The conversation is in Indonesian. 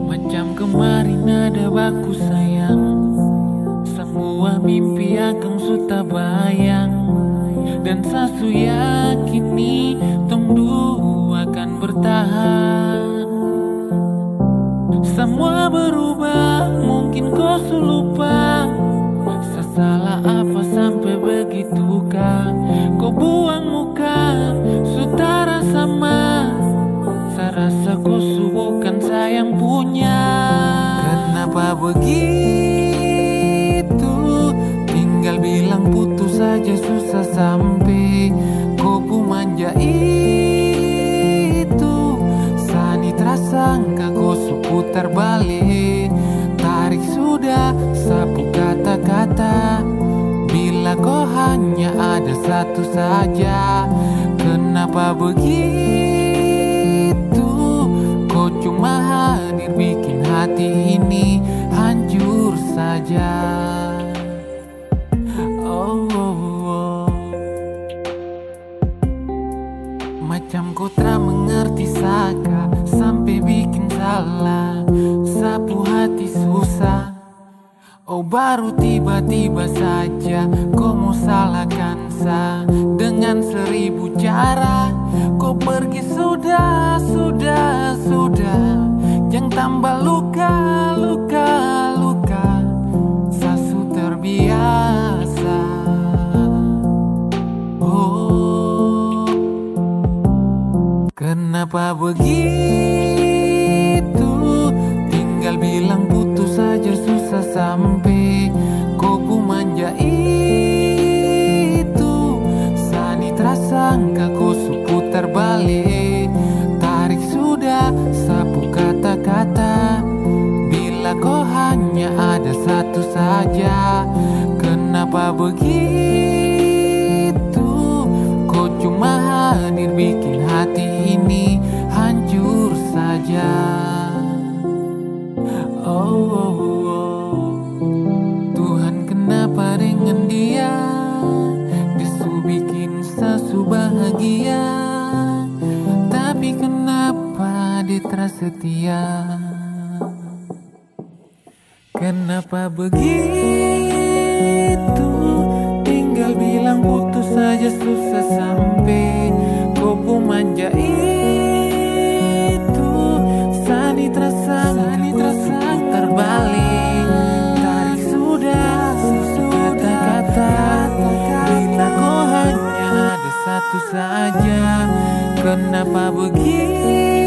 Macam kemarin ada baku sayang, semua mimpi akang suta bayang. Dan sasu yakini tong dua akan bertahan. Semua berubah, mungkin kau lupa. Sesalah apa sampai begitu kah? Kau buang muka, sutara sama. Saya rasa kau bukan sayang punya. Kenapa begitu? Tinggal bilang putus saja susah sampai. Kau manja itu. Sani terasangka kau putar balik. Tarik sudah sapu kata-kata. Bila kau hanya ada satu saja. Kenapa begitu? Kau cuma hadir bikin hati ini hancur saja. Macam kau tak mengerti saka, sampai bikin salah, sapu hati susah. Oh baru tiba-tiba saja kau mau salahkan sa. Dengan 1000 cara kau pergi sudah. Jangan tambah luka. Sasu terbiasa. Kenapa begitu? Tinggal bilang putus saja susah sampai. Kau manja itu. Sani terasangka kau putar balik. Tarik sudah sapu kata-kata. Bila kau hanya ada satu saja. Kenapa begitu? Kau cuma hadir bikin hati ini hancur saja. Tuhan kenapa dengan dia? Disu bikin sasu bahagia. Tapi kenapa dia terasa setia? Kenapa begitu? Tinggal bilang putus saja susah sampai. Kau manja itu. Sani terasa terbalik. Tarik sudah kata-kata. Bila kau hanya ada satu saja. Kenapa begitu?